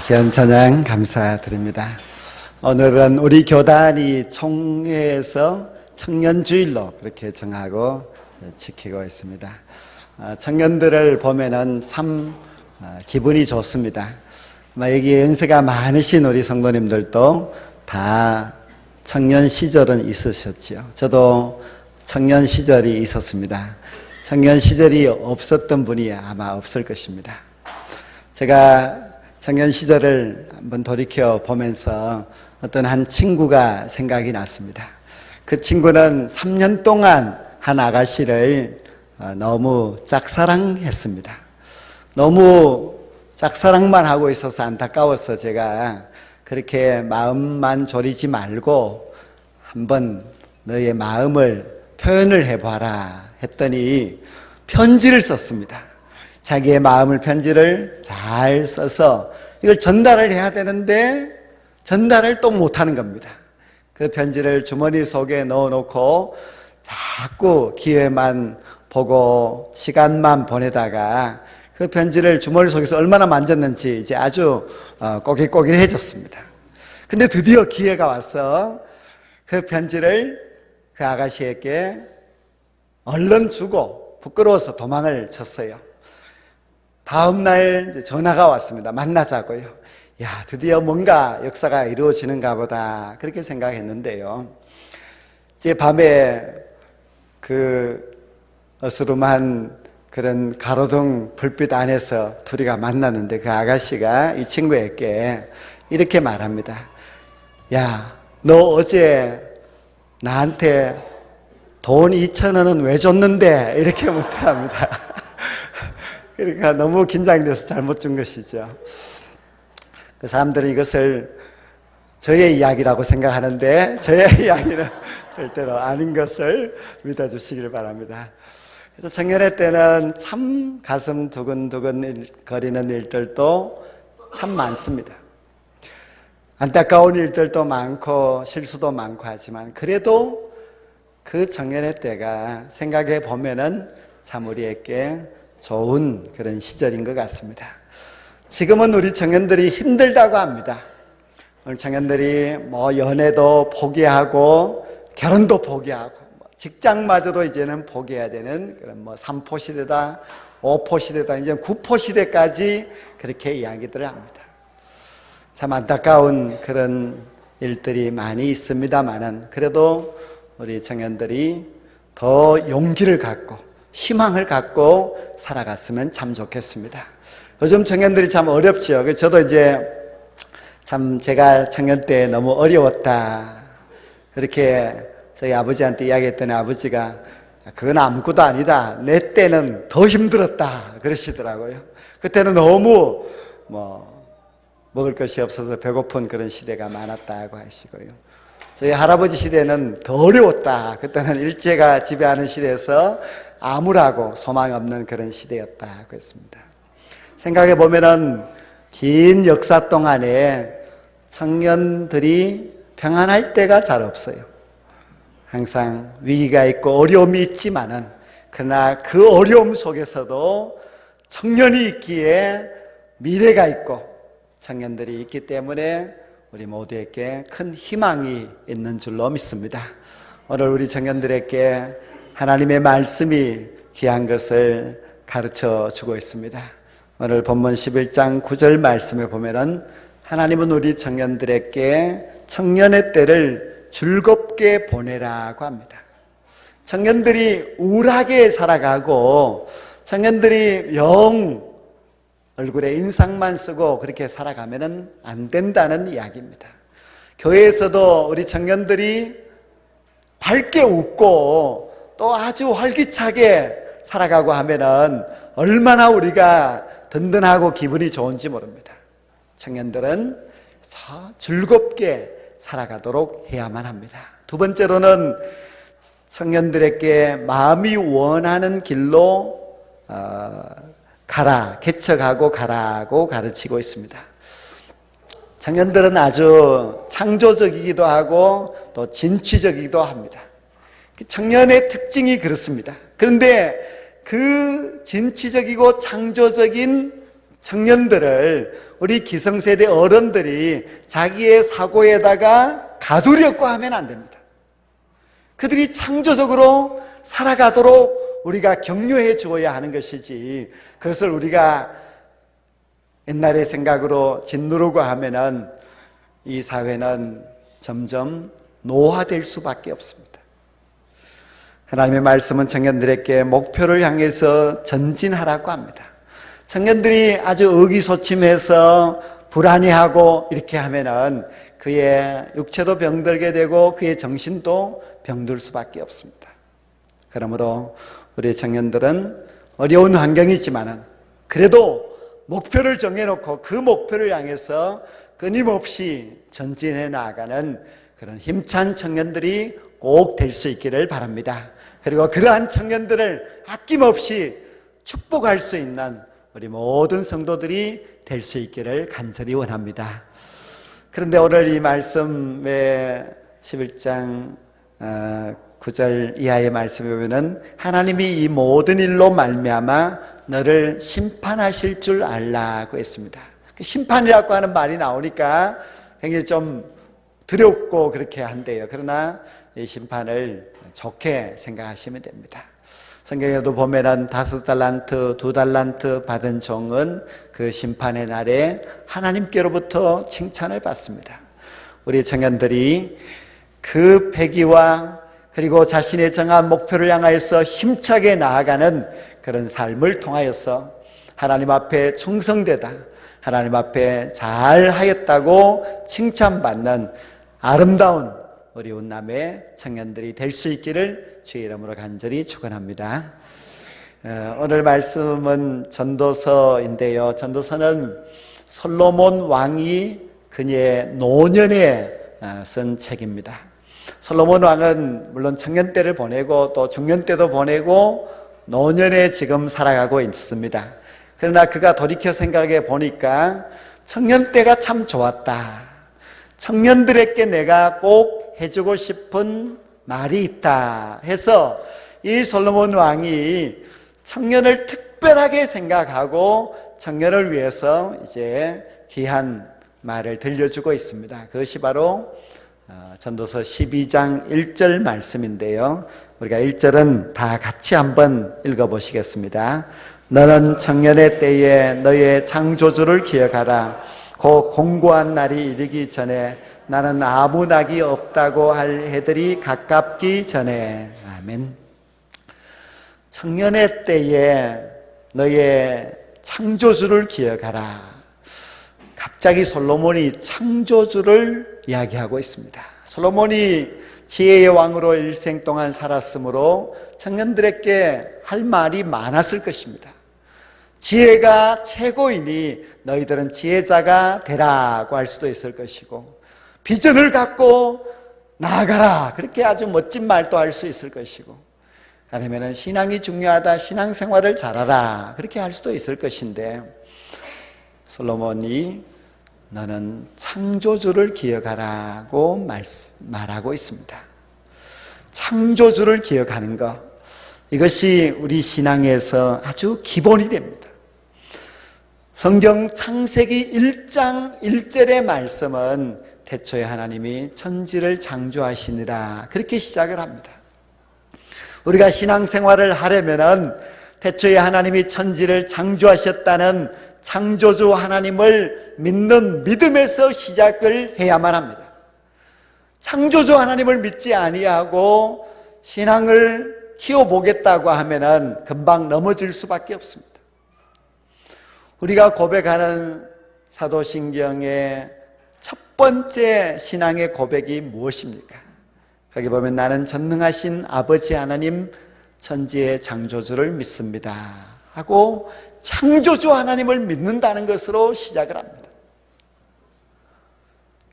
귀한 찬양 감사드립니다. 오늘은 우리 교단이 총회에서 청년주일로 그렇게 정하고 지키고 있습니다. 청년들을 보면은 참 기분이 좋습니다. 여기 연세가 많으신 우리 성도님들도 다 청년 시절은 있으셨지요. 저도 청년 시절이 있었습니다. 청년 시절이 없었던 분이 아마 없을 것입니다. 제가 청년 시절을 한번 돌이켜 보면서 어떤 한 친구가 생각이 났습니다. 그 친구는 3년 동안 한 아가씨를 너무 짝사랑했습니다. 너무 짝사랑만 하고 있어서 안타까워서 제가 그렇게 마음만 졸이지 말고 한번 너의 마음을 표현을 해봐라 했더니 편지를 썼습니다. 자기의 마음을 편지를 잘 써서 이걸 전달을 해야 되는데 전달을 또 못하는 겁니다. 그 편지를 주머니 속에 넣어놓고 자꾸 기회만 보고 시간만 보내다가 그 편지를 주머니 속에서 얼마나 만졌는지 이제 아주 꼬깃꼬깃해졌습니다. 근데 드디어 기회가 와서 그 편지를 그 아가씨에게 얼른 주고 부끄러워서 도망을 쳤어요. 다음날 전화가 왔습니다. 만나자고요. 야, 드디어 뭔가 역사가 이루어지는가 보다 그렇게 생각했는데요. 이제 밤에 그 어스름한 그런 가로등 불빛 안에서 둘이가 만났는데 그 아가씨가 이 친구에게 이렇게 말합니다. 야, 너 어제 나한테 돈 2,000원은 왜 줬는데? 이렇게 묻더랍니다. 그러니까 너무 긴장돼서 잘못 준 것이죠. 그 사람들은 이것을 저의 이야기라고 생각하는데 저의 이야기는 절대로 아닌 것을 믿어주시길 바랍니다. 그래서 청년회 때는 참 가슴 두근두근 거리는 일들도 참 많습니다. 안타까운 일들도 많고 실수도 많고 하지만 그래도 그 청년회 때가 생각해 보면은 참 우리에게 좋은 그런 시절인 것 같습니다. 지금은 우리 청년들이 힘들다고 합니다. 오늘 청년들이 연애도 포기하고 결혼도 포기하고 직장마저도 이제는 포기해야 되는 그런 3포 시대다, 5포 시대다, 이제 9포 시대까지 그렇게 이야기들을 합니다. 참 안타까운 그런 일들이 많이 있습니다만은 그래도 우리 청년들이 더 용기를 갖고 희망을 갖고 살아갔으면 참 좋겠습니다. 요즘 청년들이 참 어렵죠. 저도 이제 참 제가 청년 때 너무 어려웠다 그렇게 저희 아버지한테 이야기했더니 아버지가 그건 아무것도 아니다. 내 때는 더 힘들었다 그러시더라고요. 그때는 너무 먹을 것이 없어서 배고픈 그런 시대가 많았다고 하시고요. 저희 할아버지 시대는 더 어려웠다. 그때는 일제가 지배하는 시대에서 암울하고 소망 없는 그런 시대였다고 했습니다. 생각해 보면은 긴 역사 동안에 청년들이 평안할 때가 잘 없어요. 항상 위기가 있고 어려움이 있지만은 그러나 그 어려움 속에서도 청년이 있기에 미래가 있고 청년들이 있기 때문에 우리 모두에게 큰 희망이 있는 줄로 믿습니다. 오늘 우리 청년들에게 하나님의 말씀이 귀한 것을 가르쳐 주고 있습니다. 오늘 본문 11장 9절 말씀에 보면은 하나님은 우리 청년들에게 청년의 때를 즐겁게 보내라고 합니다. 청년들이 우울하게 살아가고 청년들이 얼굴에 인상만 쓰고 그렇게 살아가면은 안 된다는 이야기입니다. 교회에서도 우리 청년들이 밝게 웃고 또 아주 활기차게 살아가고 하면은 얼마나 우리가 든든하고 기분이 좋은지 모릅니다. 청년들은 즐겁게 살아가도록 해야만 합니다. 두 번째로는 청년들에게 마음이 원하는 길로 가라, 개척하고 가라고 가르치고 있습니다. 청년들은 아주 창조적이기도 하고 또 진취적이기도 합니다. 청년의 특징이 그렇습니다. 그런데 그 진취적이고 창조적인 청년들을 우리 기성세대 어른들이 자기의 사고에다가 가두려고 하면 안 됩니다. 그들이 창조적으로 살아가도록 우리가 격려해 주어야 하는 것이지, 그것을 우리가 옛날의 생각으로 짓누르고 하면은 이 사회는 점점 노화될 수밖에 없습니다. 하나님의 말씀은 청년들에게 목표를 향해서 전진하라고 합니다. 청년들이 아주 의기소침해서 불안해하고 이렇게 하면은 그의 육체도 병들게 되고 그의 정신도 병들 수밖에 없습니다. 그러므로 우리 청년들은 어려운 환경이지만은 그래도 목표를 정해놓고 그 목표를 향해서 끊임없이 전진해 나아가는 그런 힘찬 청년들이 꼭 될 수 있기를 바랍니다. 그리고 그러한 청년들을 아낌없이 축복할 수 있는 우리 모든 성도들이 될 수 있기를 간절히 원합니다. 그런데 오늘 이 말씀의 11장 9절 이하의 말씀에 보면 하나님이 이 모든 일로 말미암아 너를 심판하실 줄 알라고 했습니다. 심판이라고 하는 말이 나오니까 굉장히 좀 두렵고 그렇게 한대요. 그러나 이 심판을 좋게 생각하시면 됩니다. 성경에도 보면은 5달란트, 2달란트 받은 종은 그 심판의 날에 하나님께로부터 칭찬을 받습니다. 우리 청년들이 그 패기와 그리고 자신의 정한 목표를 향하여서 힘차게 나아가는 그런 삶을 통하여서 하나님 앞에 충성되다, 하나님 앞에 잘하였다고 칭찬받는 아름다운 우리 운남의 청년들이 될 수 있기를 주의 이름으로 간절히 축원합니다. 오늘 말씀은 전도서인데요. 전도서는 솔로몬 왕이 그의 노년에 쓴 책입니다. 솔로몬 왕은 물론 청년 때를 보내고 또 중년 때도 보내고 노년에 지금 살아가고 있습니다. 그러나 그가 돌이켜 생각해 보니까 청년 때가 참 좋았다. 청년들에게 내가 꼭 해주고 싶은 말이 있다 해서 이 솔로몬 왕이 청년을 특별하게 생각하고 청년을 위해서 이제 귀한 말을 들려주고 있습니다. 그것이 바로 전도서 12장 1절 말씀인데요. 우리가 1절은 다 같이 한번 읽어보시겠습니다. 너는 청년의 때에 너의 창조주를 기억하라. 곧 공고한 날이 이르기 전에 나는 아무 낙이 없다고 할 해들이 가깝기 전에. 아멘. 청년의 때에 너의 창조주를 기억하라. 갑자기 솔로몬이 창조주를 이야기하고 있습니다. 솔로몬이 지혜의 왕으로 일생 동안 살았으므로 청년들에게 할 말이 많았을 것입니다. 지혜가 최고이니 너희들은 지혜자가 되라고 할 수도 있을 것이고, 비전을 갖고 나아가라, 그렇게 아주 멋진 말도 할 수 있을 것이고, 아니면 신앙이 중요하다, 신앙생활을 잘하라, 그렇게 할 수도 있을 것인데, 솔로몬이 너는 창조주를 기억하라고 말하고 있습니다. 창조주를 기억하는 것, 이것이 우리 신앙에서 아주 기본이 됩니다. 성경 창세기 1장 1절의 말씀은 태초에 하나님이 천지를 창조하시니라, 그렇게 시작을 합니다. 우리가 신앙생활을 하려면은 태초에 하나님이 천지를 창조하셨다는 창조주 하나님을 믿는 믿음에서 시작을 해야만 합니다. 창조주 하나님을 믿지 아니하고 신앙을 키워보겠다고 하면은 금방 넘어질 수밖에 없습니다. 우리가 고백하는 사도신경의 첫 번째 신앙의 고백이 무엇입니까? 거기 보면 나는 전능하신 아버지 하나님 천지의 창조주를 믿습니다 하고 창조주 하나님을 믿는다는 것으로 시작을 합니다.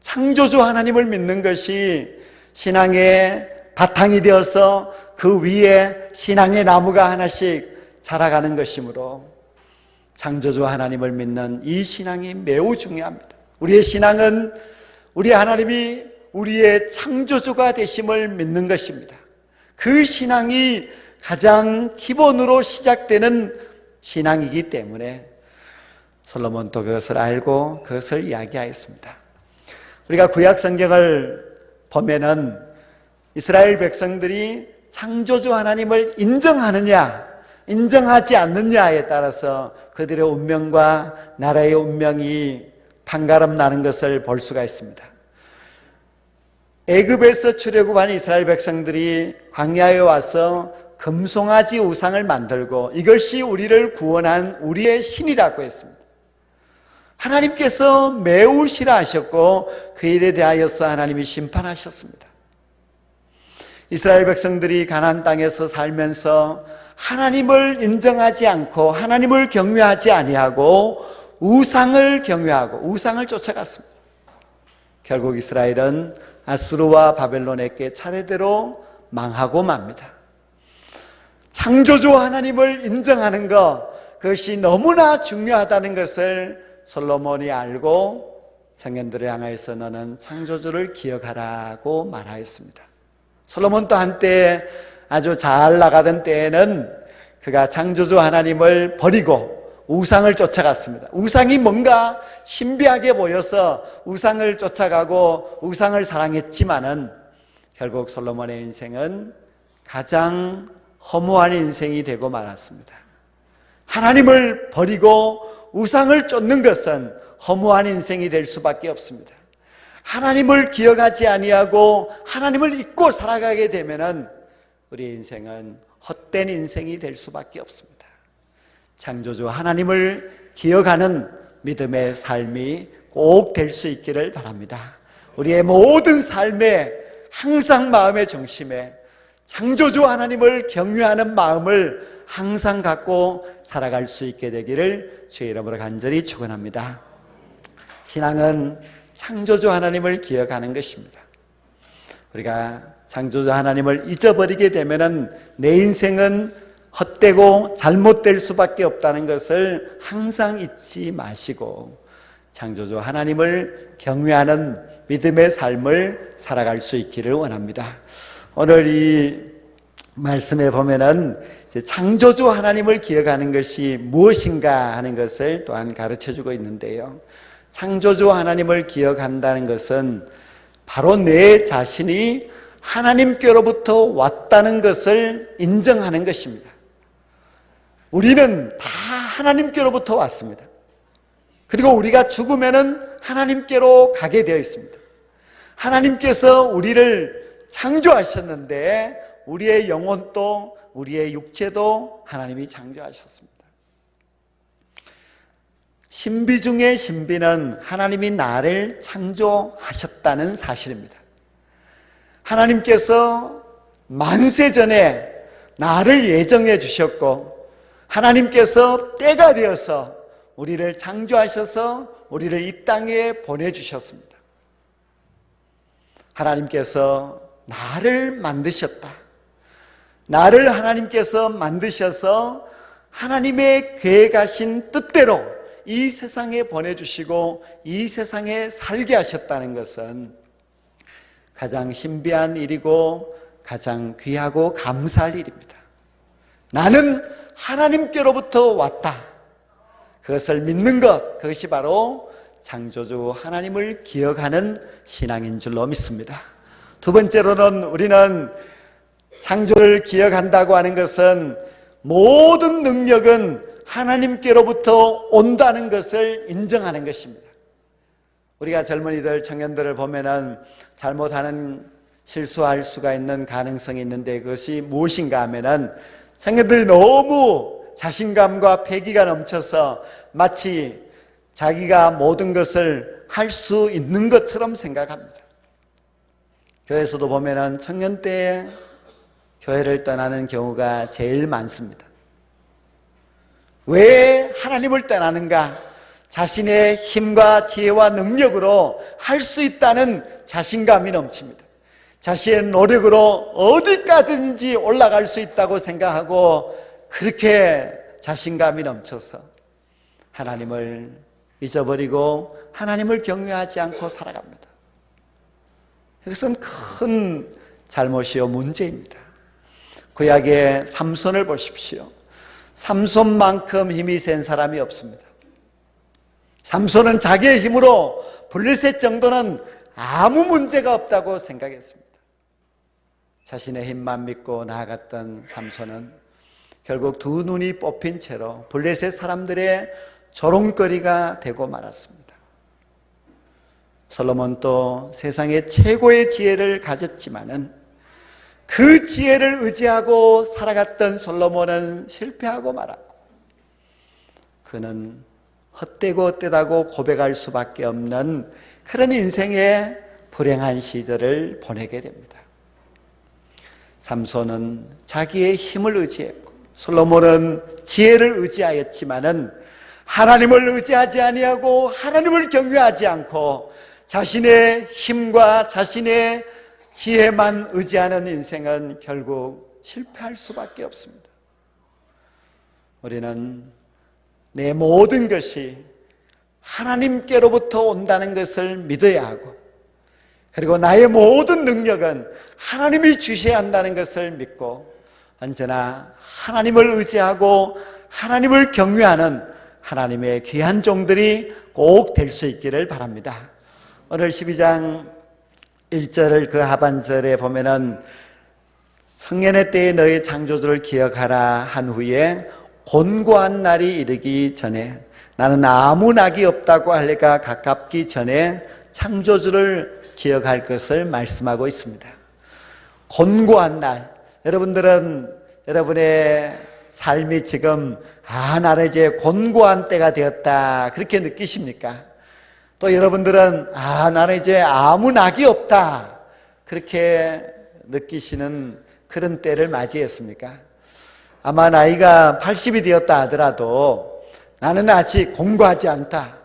창조주 하나님을 믿는 것이 신앙의 바탕이 되어서 그 위에 신앙의 나무가 하나씩 자라가는 것이므로 창조주 하나님을 믿는 이 신앙이 매우 중요합니다. 우리의 신앙은 우리 하나님이 우리의 창조주가 되심을 믿는 것입니다. 그 신앙이 가장 기본으로 시작되는 신앙이기 때문에 솔로몬도 그것을 알고 그것을 이야기하였습니다. 우리가 구약 성경을 보면은 이스라엘 백성들이 창조주 하나님을 인정하느냐 인정하지 않느냐에 따라서 그들의 운명과 나라의 운명이 판가름 나는 것을 볼 수가 있습니다. 애굽에서 출애굽한 이스라엘 백성들이 광야에 와서 금송아지 우상을 만들고 이것이 우리를 구원한 우리의 신이라고 했습니다. 하나님께서 매우 싫어하셨고 그 일에 대하여서 하나님이 심판하셨습니다. 이스라엘 백성들이 가나안 땅에서 살면서 하나님을 인정하지 않고 하나님을 경외하지 아니하고 우상을 경외하고 우상을 쫓아갔습니다. 결국 이스라엘은 아수르와 바벨론에게 차례대로 망하고 맙니다. 창조주 하나님을 인정하는 것, 그것이 너무나 중요하다는 것을 솔로몬이 알고 청년들을 향하여서 너는 창조주를 기억하라고 말하였습니다. 솔로몬도 한때 아주 잘 나가던 때에는 그가 창조주 하나님을 버리고 우상을 쫓아갔습니다. 우상이 뭔가 신비하게 보여서 우상을 쫓아가고 우상을 사랑했지만은 결국 솔로몬의 인생은 가장 허무한 인생이 되고 말았습니다. 하나님을 버리고 우상을 쫓는 것은 허무한 인생이 될 수밖에 없습니다. 하나님을 기억하지 아니하고 하나님을 잊고 살아가게 되면은 우리의 인생은 헛된 인생이 될 수밖에 없습니다. 창조주 하나님을 기억하는 믿음의 삶이 꼭 될 수 있기를 바랍니다. 우리의 모든 삶에 항상 마음의 중심에 창조주 하나님을 경외하는 마음을 항상 갖고 살아갈 수 있게 되기를 주의 이름으로 간절히 축원합니다. 신앙은 창조주 하나님을 기억하는 것입니다. 우리가 창조주 하나님을 잊어버리게 되면은 내 인생은 헛되고 잘못될 수밖에 없다는 것을 항상 잊지 마시고 창조주 하나님을 경외하는 믿음의 삶을 살아갈 수 있기를 원합니다. 오늘 이 말씀에 보면은 창조주 하나님을 기억하는 것이 무엇인가 하는 것을 또한 가르쳐주고 있는데요. 창조주 하나님을 기억한다는 것은 바로 내 자신이 하나님께로부터 왔다는 것을 인정하는 것입니다. 우리는 다 하나님께로부터 왔습니다. 그리고 우리가 죽으면은 하나님께로 가게 되어 있습니다. 하나님께서 우리를 창조하셨는데 우리의 영혼도 우리의 육체도 하나님이 창조하셨습니다. 신비 중의 신비는 하나님이 나를 창조하셨다는 사실입니다. 하나님께서 만세 전에 나를 예정해 주셨고 하나님께서 때가 되어서 우리를 창조하셔서 우리를 이 땅에 보내주셨습니다. 하나님께서 나를 만드셨다. 나를 하나님께서 만드셔서 하나님의 계획하신 뜻대로 이 세상에 보내주시고 이 세상에 살게 하셨다는 것은 가장 신비한 일이고 가장 귀하고 감사할 일입니다. 나는 하나님께로부터 왔다. 그것을 믿는 것, 그것이 바로 창조주 하나님을 기억하는 신앙인 줄로 믿습니다. 두 번째로는 우리는 창조를 기억한다고 하는 것은 모든 능력은 하나님께로부터 온다는 것을 인정하는 것입니다. 우리가 젊은이들, 청년들을 보면은 잘못하는, 실수할 수가 있는 가능성이 있는데 그것이 무엇인가 하면은 청년들이 너무 자신감과 패기가 넘쳐서 마치 자기가 모든 것을 할 수 있는 것처럼 생각합니다. 교회에서도 보면은 청년 때 교회를 떠나는 경우가 제일 많습니다. 왜 하나님을 떠나는가? 자신의 힘과 지혜와 능력으로 할 수 있다는 자신감이 넘칩니다. 자신의 노력으로 어디까지든지 올라갈 수 있다고 생각하고 그렇게 자신감이 넘쳐서 하나님을 잊어버리고 하나님을 경외하지 않고 살아갑니다. 이것은 큰 잘못이요 문제입니다. 구약의 삼손을 보십시오. 삼손만큼 힘이 센 사람이 없습니다. 삼손은 자기의 힘으로 블레셋 정도는 아무 문제가 없다고 생각했습니다. 자신의 힘만 믿고 나아갔던 삼손은 결국 두 눈이 뽑힌 채로 블레셋 사람들의 조롱거리가 되고 말았습니다. 솔로몬도 세상의 최고의 지혜를 가졌지만은 그 지혜를 의지하고 살아갔던 솔로몬은 실패하고 말았고, 그는 헛되고 헛되다고 고백할 수밖에 없는 그런 인생의 불행한 시절을 보내게 됩니다. 삼손은 자기의 힘을 의지했고 솔로몬은 지혜를 의지하였지만은 하나님을 의지하지 아니하고 하나님을 경외하지 않고 자신의 힘과 자신의 지혜만 의지하는 인생은 결국 실패할 수밖에 없습니다. 우리는 내 모든 것이 하나님께로부터 온다는 것을 믿어야 하고, 그리고 나의 모든 능력은 하나님이 주셔야 한다는 것을 믿고 언제나 하나님을 의지하고 하나님을 경외하는 하나님의 귀한 종들이 꼭 될 수 있기를 바랍니다. 오늘 12장 1절 그 하반절에 보면은 성년의 때에 너의 창조주를 기억하라 한 후에 곤고한 날이 이르기 전에, 나는 아무 낙이 없다고 할 때가 가깝기 전에 창조주를 기억할 것을 말씀하고 있습니다. 곤고한 날, 여러분들은 여러분의 삶이 지금 나는 이제 곤고한 때가 되었다 그렇게 느끼십니까? 또 여러분들은 나는 이제 아무 낙이 없다 그렇게 느끼시는 그런 때를 맞이했습니까? 아마 나이가 80이 되었다 하더라도 나는 아직 공부하지 않다,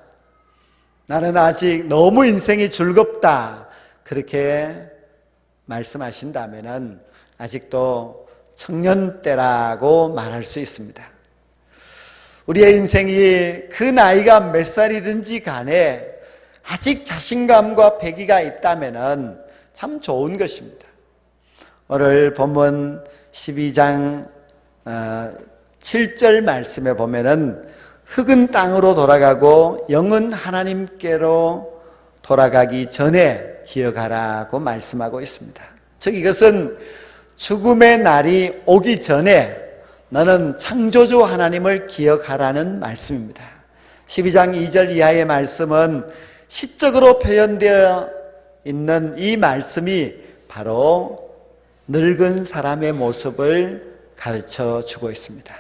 나는 아직 너무 인생이 즐겁다 그렇게 말씀하신다면 아직도 청년 때라고 말할 수 있습니다. 우리의 인생이 그 나이가 몇 살이든지 간에 아직 자신감과 패기가 있다면 참 좋은 것입니다. 오늘 본문 12장 7절 말씀에 보면은 흙은 땅으로 돌아가고 영은 하나님께로 돌아가기 전에 기억하라고 말씀하고 있습니다. 즉 이것은 죽음의 날이 오기 전에 너는 창조주 하나님을 기억하라는 말씀입니다. 12장 2절 이하의 말씀은 시적으로 표현되어 있는 이 말씀이 바로 늙은 사람의 모습을 가르쳐 주고 있습니다.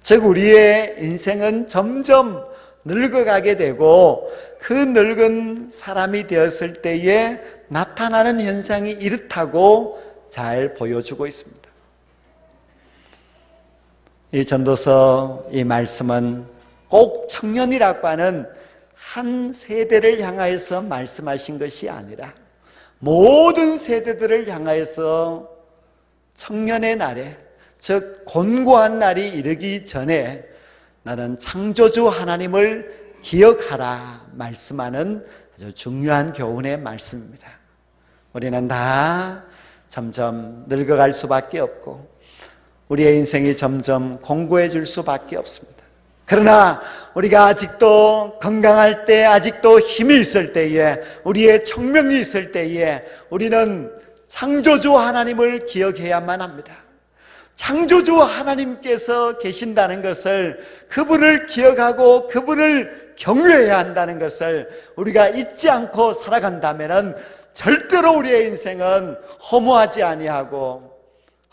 즉 우리의 인생은 점점 늙어가게 되고 그 늙은 사람이 되었을 때에 나타나는 현상이 이렇다고 잘 보여주고 있습니다. 이 전도서 이 말씀은 꼭 청년이라고 하는 한 세대를 향하여서 말씀하신 것이 아니라 모든 세대들을 향하여서 청년의 날에, 즉 곤고한 날이 이르기 전에 나는 창조주 하나님을 기억하라 말씀하는 아주 중요한 교훈의 말씀입니다. 우리는 다 점점 늙어갈 수밖에 없고 우리의 인생이 점점 공고해질 수밖에 없습니다. 그러나 우리가 아직도 건강할 때, 아직도 힘이 있을 때에, 우리의 청명이 있을 때에 우리는 창조주 하나님을 기억해야만 합니다. 창조주 하나님께서 계신다는 것을, 그분을 기억하고 그분을 경외해야 한다는 것을 우리가 잊지 않고 살아간다면 절대로 우리의 인생은 허무하지 아니하고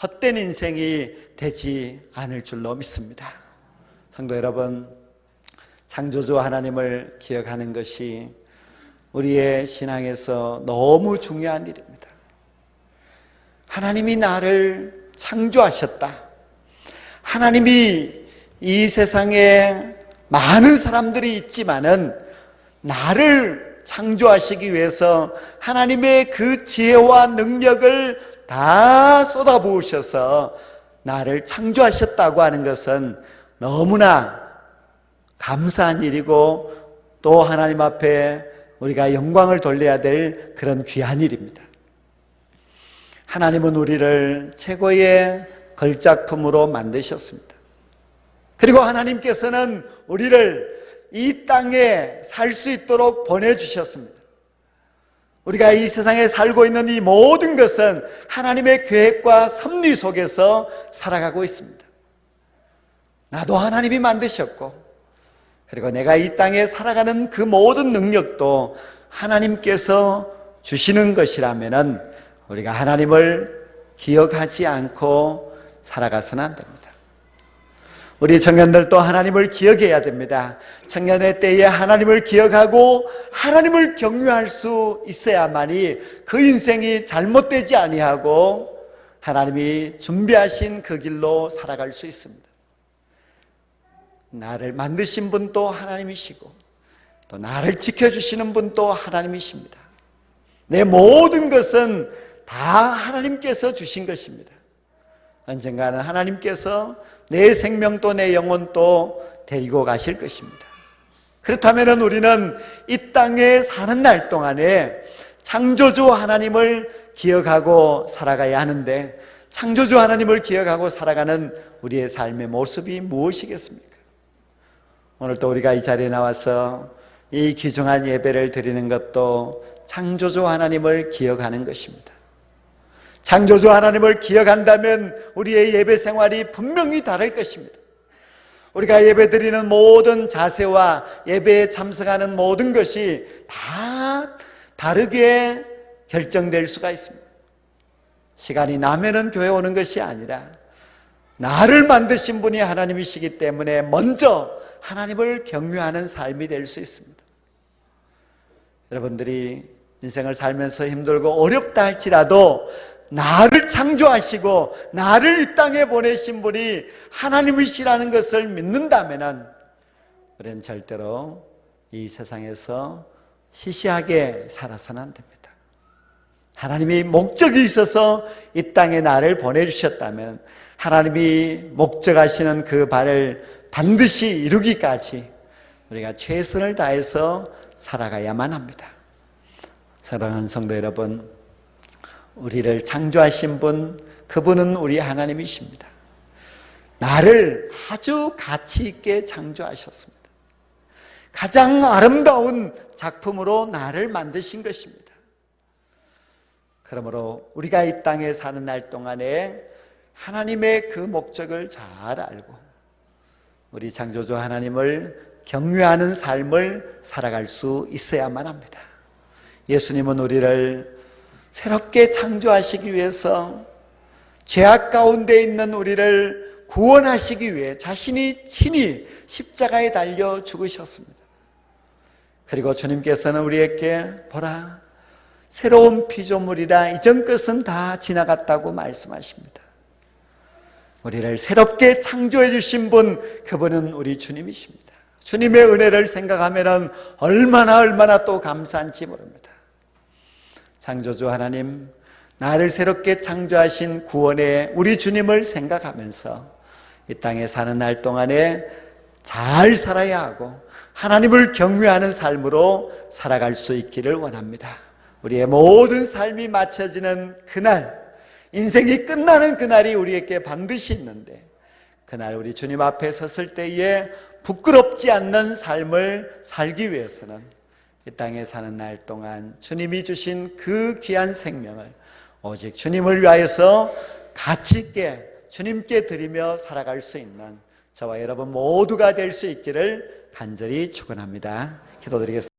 헛된 인생이 되지 않을 줄로 믿습니다. 성도 여러분, 창조주 하나님을 기억하는 것이 우리의 신앙에서 너무 중요한 일입니다. 하나님이 나를 창조하셨다. 하나님이 이 세상에 많은 사람들이 있지만은 나를 창조하시기 위해서 하나님의 그 지혜와 능력을 다 쏟아부으셔서 나를 창조하셨다고 하는 것은 너무나 감사한 일이고 또 하나님 앞에 우리가 영광을 돌려야 될 그런 귀한 일입니다. 하나님은 우리를 최고의 걸작품으로 만드셨습니다. 그리고 하나님께서는 우리를 이 땅에 살 수 있도록 보내주셨습니다. 우리가 이 세상에 살고 있는 이 모든 것은 하나님의 계획과 섭리 속에서 살아가고 있습니다. 나도 하나님이 만드셨고, 그리고 내가 이 땅에 살아가는 그 모든 능력도 하나님께서 주시는 것이라면 우리가 하나님을 기억하지 않고 살아가서는 안 됩니다. 우리 청년들도 하나님을 기억해야 됩니다. 청년의 때에 하나님을 기억하고 하나님을 경유할 수 있어야만이 그 인생이 잘못되지 아니하고 하나님이 준비하신 그 길로 살아갈 수 있습니다. 나를 만드신 분도 하나님이시고 또 나를 지켜주시는 분도 하나님이십니다. 내 모든 것은 다 하나님께서 주신 것입니다. 언젠가는 하나님께서 내 생명도 내 영혼도 데리고 가실 것입니다. 그렇다면 우리는 이 땅에 사는 날 동안에 창조주 하나님을 기억하고 살아가야 하는데, 창조주 하나님을 기억하고 살아가는 우리의 삶의 모습이 무엇이겠습니까? 오늘도 우리가 이 자리에 나와서 이 귀중한 예배를 드리는 것도 창조주 하나님을 기억하는 것입니다. 창조주 하나님을 기억한다면 우리의 예배 생활이 분명히 다를 것입니다. 우리가 예배 드리는 모든 자세와 예배에 참석하는 모든 것이 다 다르게 결정될 수가 있습니다. 시간이 나면은 교회 오는 것이 아니라 나를 만드신 분이 하나님이시기 때문에 먼저 하나님을 경외하는 삶이 될 수 있습니다. 여러분들이 인생을 살면서 힘들고 어렵다 할지라도 나를 창조하시고 나를 이 땅에 보내신 분이 하나님이시라는 것을 믿는다면 우리는 절대로 이 세상에서 시시하게 살아서는 안 됩니다. 하나님이 목적이 있어서 이 땅에 나를 보내주셨다면 하나님이 목적하시는 그 바를 반드시 이루기까지 우리가 최선을 다해서 살아가야만 합니다. 사랑하는 성도 여러분, 우리를 창조하신 분, 그분은 우리 하나님이십니다. 나를 아주 가치 있게 창조하셨습니다. 가장 아름다운 작품으로 나를 만드신 것입니다. 그러므로 우리가 이 땅에 사는 날 동안에 하나님의 그 목적을 잘 알고 우리 창조주 하나님을 경외하는 삶을 살아갈 수 있어야만 합니다. 예수님은 우리를 새롭게 창조하시기 위해서 죄악 가운데 있는 우리를 구원하시기 위해 자신이 친히 십자가에 달려 죽으셨습니다. 그리고 주님께서는 우리에게 보라, 새로운 피조물이라 이전 것은 다 지나갔다고 말씀하십니다. 우리를 새롭게 창조해 주신 분, 그분은 우리 주님이십니다. 주님의 은혜를 생각하면 얼마나 또 감사한지 모릅니다. 창조주 하나님, 나를 새롭게 창조하신 구원의 우리 주님을 생각하면서 이 땅에 사는 날 동안에 잘 살아야 하고 하나님을 경외하는 삶으로 살아갈 수 있기를 원합니다. 우리의 모든 삶이 맞춰지는 그날, 인생이 끝나는 그날이 우리에게 반드시 있는데, 그날 우리 주님 앞에 섰을 때에 부끄럽지 않는 삶을 살기 위해서는 이 땅에 사는 날 동안 주님이 주신 그 귀한 생명을 오직 주님을 위하여서 가치 있게 주님께 드리며 살아갈 수 있는 저와 여러분 모두가 될 수 있기를 간절히 축원합니다. 기도드리겠습니다.